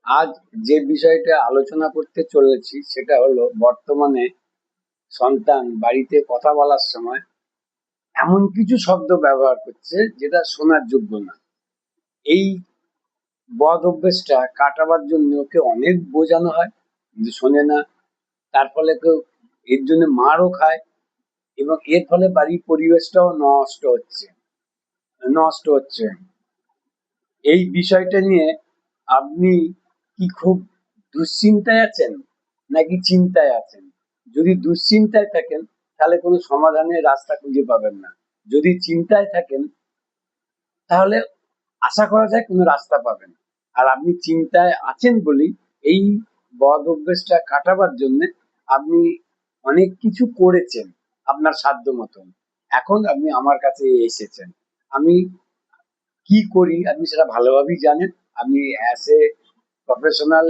আজ যে বিষয়টা আলোচনা করতে চলেছি সেটা হলো বর্তমানে সন্তান বাড়িতে কথা বলার সময় এমন কিছু শব্দ ব্যবহার করছে যেটা শোনার যোগ্য না। এই বদ অভ্যেসটা কাটাবার জন্য ওকে অনেক বোঝানো হয় কিন্তু শোনে না। তার ফলে কেউ এর জন্য মারও খায় এবং এর ফলে বাড়ির পরিবেশটাও নষ্ট হচ্ছে। এই বিষয়টা নিয়ে আপনি কি খুব দুশ্চিন্তায় আছেন নাকি চিন্তায় আছেন? যদি দুশ্চিন্তায় থাকেন তাহলে কোনো সমাধানের রাস্তা খুঁজে পাবেন না। যদি চিন্তায় থাকেন তাহলে আশা করা যায় কোনো রাস্তা পাবেন। আর আপনি চিন্তায় আছেন বলেই এই বদ অভ্যেসটা কাটাবার জন্য আপনি অনেক কিছু করেছেন আপনার সাধ্য মতন। এখন আপনি আমার কাছে এসেছেন। আমি কি করি আপনি সেটা ভালোভাবেই জানেন। আমি as a professional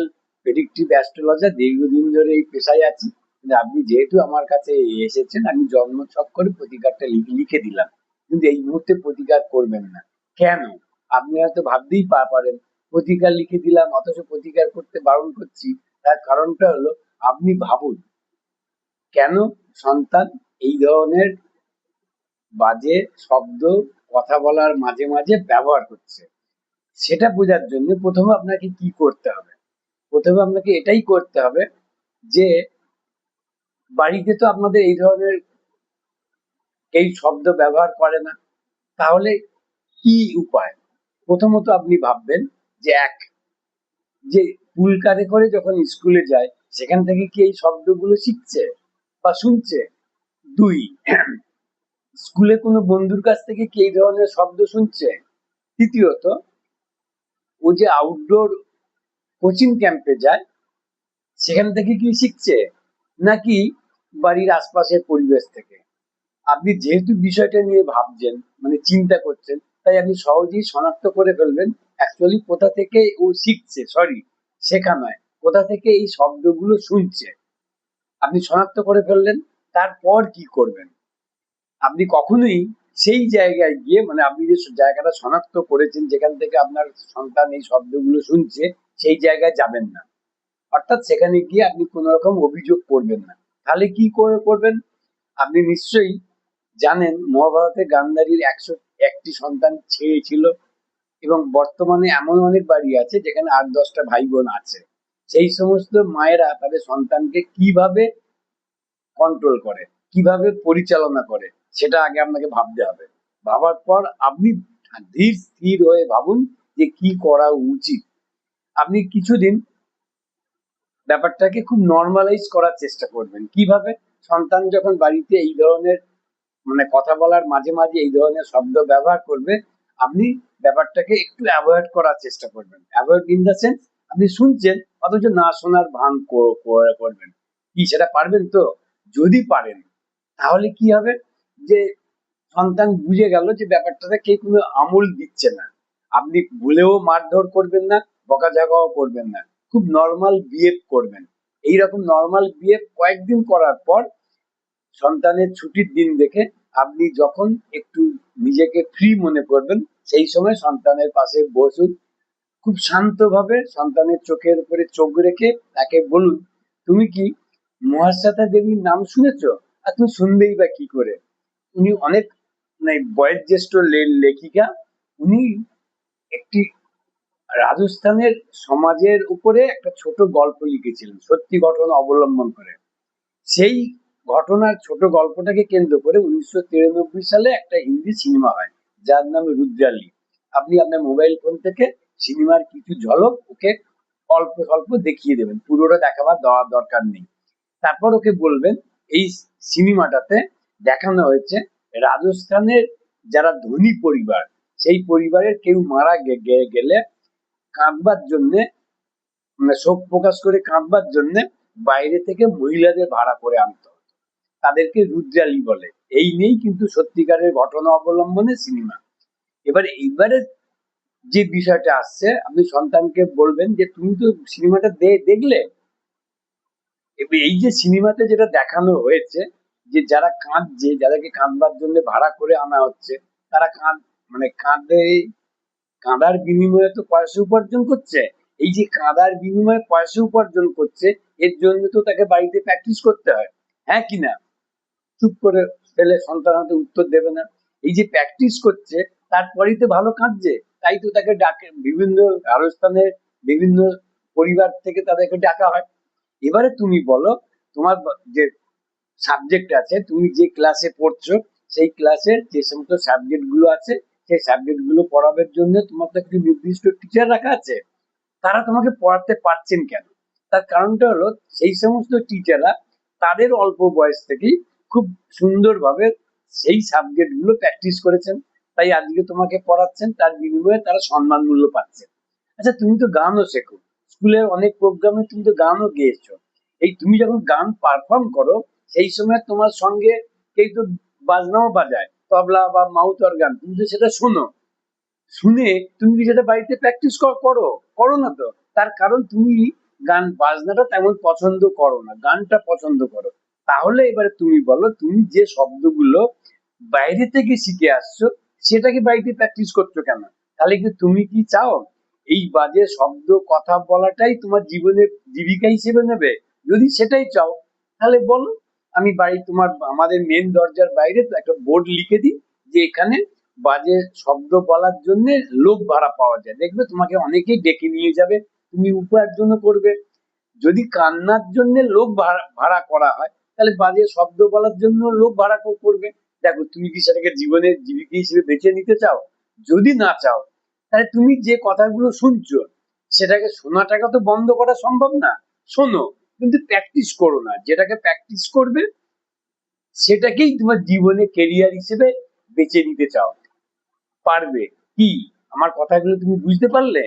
predictive astrologer দীর্ঘদিন ধরে এই পেশায় আছি। কিন্তু আপনি যেহেতু আমার কাছে এসেছেন আমি জন্মছক করে প্রতিকারটা লিখে দিলাম। কিন্তু এই মুহূর্তে প্রতিকার করবেন না। কেন? আপনি হয়তো ভাবতেই পারেন প্রতিকার লিখে দিলাম অথচ প্রতিকার করতে বারণ করছি। তার কারণটা হলো আপনি ভাবুন কেন সন্তান এই ধরনের বাজে শব্দ কথা বলার মাঝে মাঝে ব্যবহার করছে। সেটা বোঝার জন্য প্রথমে আপনাকে কি করতে হবে? প্রথমে আপনাকে এটাই করতে হবে যে বাড়িতে তো আপনাদের এই ধরনের এই শব্দ ব্যবহার করে না। তাহলে কি উপায়? প্রথমত আপনি ভাববেন যে যে পুলকারে করে যখন স্কুলে যায় সেখান থেকে কি এই শব্দগুলো শিখছে বা শুনছে? ২, স্কুলে কোনো বন্ধুর কাছ থেকে কি এই ধরনের শব্দ শুনছে? তৃতীয়ত, ও যে আউটডোর কোচিং ক্যাম্পে যায় সেখান থেকে কি শিখছে নাকি বাড়ির আশপাশের পরিবেশ থেকে? আপনি যেহেতু বিষয়টা নিয়ে ভাবছেন মানে চিন্তা করছেন তাই আপনি সহজেই শনাক্ত করে ফেলবেন অ্যাকচুয়ালি কোথা থেকে ও শিখছে, সরি শেখা নয়, কোথা থেকে এই শব্দগুলো শুনছে। আপনি শনাক্ত করে ফেললেন। তারপর কি করবেন? আপনি কখনোই সেই জায়গায় গিয়ে মানে আপনি যে জায়গাটা শনাক্ত করেছেন যেখান থেকে আপনার সন্তান এই শব্দগুলো শুনছে সেই জায়গায় যাবেন না। অর্থাৎ সেখানে গিয়ে আপনি কোনো রকম অভিযোগ করবেন না। তাহলে কি করে করবেন? আপনি নিশ্চয়ই জানেন মহাভারতে গান্ধারীর ১০১টি সন্তান ছিল এবং বর্তমানে এমন অনেক বাড়ি আছে যেখানে ৮-১০টা ভাই বোন আছে। সেই সমস্ত মায়েরা তাদের সন্তানকে কিভাবে কন্ট্রোল করে, কিভাবে পরিচালনা করে সেটা আগে আপনাকে ভাবতে হবে। ভাবার পর আপনি ধীর স্থির হয়ে ভাবুন যে কি করা উচিত। আপনি কিছুদিন ব্যাপারটাকে খুব নর্মালাইজ করার চেষ্টা করবেন। কিভাবে? সন্তান যখন বাড়িতে এই ধরনের মানে কথা বলার মাঝে মাঝে এই ধরনের শব্দ ব্যবহার করবে আপনি ব্যাপারটাকে একটু অ্যাভয়েড করার চেষ্টা করবেন। অ্যাভয়েড ইন দ্য সেন্স আপনি শুনছেন অথচ না শোনার ভান করবেন। কি সেটা পারবেন তো? যদি পারেন তাহলে কি হবে যে সন্তান বুঝে গেল যে ব্যাপারটাতে কে কোনো আমল দিচ্ছে না। আপনি ভুলেও মারধর করবেন না, বকাঝকাও করবেন না, খুব নর্মাল বিহেভ করবেন। এইরকম নর্মাল বিহেভ কয়েকদিন করার পর সন্তানের ছুটির দিন দেখে আপনি যখন একটু নিজেকে ফ্রি মনে করবেন সেই সময় সন্তানের পাশে বসুন। খুব শান্তভাবে সন্তানের চোখের উপরে চোখ রেখে তাকে বলুন, তুমি কি মহাশ্বেতা দেবীর নাম শুনেছো? আর তুমি শুনবেই বা কি করে? উনি অনেক মানে বয়োজ্যেষ্ঠ লেখিকা। উনি একটি রাজস্থানের সমাজের উপরে একটা ছোট গল্প লিখেছিলেন সত্যি ঘটনা অবলম্বন করে। সেই ঘটনার ছোট গল্পটাকে কেন্দ্র করে ১৯৯৩ সালে একটা হিন্দি সিনেমা হয় যার নাম রুদ্রালী। আপনি আপনার মোবাইল ফোন থেকে সিনেমার কিছু ঝলক ওকে অল্প স্বল্প দেখিয়ে দেবেন, পুরোটা দেখাবার দরকার নেই। তারপর ওকে বলবেন এই সিনেমাটাতে দেখানো হয়েছে রাজস্থানের যারা ধনী পরিবার সেই পরিবারের কেউ মারা গেলে কাঁদবার জন্যে মানে শোক প্রকাশ করে কাঁদবার জন্য বাইরে থেকে মহিলাদের ভাড়া করে আনতো, তাদেরকে রুদ্রালী বলে। এই নিয়েই কিন্তু সত্যিকারের ঘটনা অবলম্বনে সিনেমা। এইবারে যে বিষয়টা আসছে আপনি সন্তানকে বলবেন যে তুমি তো সিনেমাটা দেখলে, এবার এই যে সিনেমাতে যেটা দেখানো হয়েছে যে যারা কাঁদছে যাদেরকে কাঁদবার জন্য ভাড়া করে আনা হচ্ছে তারা মানে কাঁদার বিনিময়ে তো পয়সা উপার্জন করছে। এই যে কাদার বিনিময়ে পয়সা উপার্জন করছে, এর জন্য তো তাকে বাড়িতে প্র্যাকটিস করতে হয়, হ্যাঁ কি না? চুপ করে ফেলে সন্তান হয়তো উত্তর দেবে না। এই যে প্র্যাকটিস করছে, তারপরেই তো ভালো কাঁদছে, তাই তো তাকে ডাকে বিভিন্ন আরস্থানের বিভিন্ন পরিবার থেকে তাদেরকে ডাকা হয়। এবারে তুমি বলো, তোমার যে সাবজেক্ট আছে, তুমি যে ক্লাসে পড়ছো, সেই ক্লাসের যে সমস্ত সাবজেক্ট গুলো আছে, সেই সাবজেক্ট গুলো পড়াবার জন্য তোমার তো একটি নির্দিষ্ট টিচার রাখা আছে। তারা তোমাকে পড়াতে পারছেন কেন? তার কারণটা হলো, সেই সমস্ত টিচাররা তাদের অল্প বয়স থেকেই খুব সুন্দরভাবে সেই সাবজেক্ট গুলো প্র্যাকটিস করেছেন, তাই আজকে তোমাকে পড়াচ্ছেন, তার বিনিময়ে তারা সম্মান মূল্য পাচ্ছেন। আচ্ছা, তুমি তো গানও শেখো, স্কুলের অনেক প্রোগ্রামে তুমি তো গানও গেয়েছো। এই তুমি যখন গান পারফর্ম করো, সেই সময় তোমার সঙ্গে কেউ তো বাজনাও বাজায়, তবলা বা মাউথ অর্গান, তুমি তো সেটা শোনো। শুনে তুমি কি সেটা বাড়িতে প্র্যাকটিস করো? করো না তো। তার কারণ তুমি গান বাজনাটা তেমন পছন্দ করো না, গানটা পছন্দ করো। তাহলে এবারে তুমি বলো, তুমি যে শব্দগুলো বাইরে থেকে শিখে আসছো, সেটাকে বাড়িতে প্র্যাকটিস করছো কেন? তাহলে কি তুমি কি চাও এই বাজে শব্দ কথা বলাটাই তোমার জীবনের জীবিকা হিসেবে নেবে? যদি সেটাই চাও, তাহলে বলো, আমি বাড়ি তোমার আমাদের মেন দরজার বাইরে তো একটা বোর্ড লিখে দিই যে এখানে বাজে শব্দ বলার জন্য লোক ভাড়া পাওয়া যায়, দেখবে তোমাকে অনেকেই ডেকে নিয়ে যাবে, তুমি উপার্জন করবে। যদি কান্নার জন্য লোক ভাড়া ভাড়া করা হয়, তাহলে বাজে শব্দ বলার জন্য লোক ভাড়া করবে। দেখো, তুমি কি সেটাকে জীবনের জীবিকা হিসেবে বেছে নিতে চাও? যদি না চাও, তাহলে তুমি যে কথাগুলো শুনছো, সেটাকে শোনাটাকে তো বন্ধ করা সম্ভব না। শোনো, কিন্তু প্র্যাকটিস করো না। যেটাকে প্র্যাকটিস করবে, সেটাকেই তোমার জীবনে কেরিয়ার হিসেবে বেছে নিতে চাও, পারবে কি? আমার কথাগুলো তুমি বুঝতে পারলে?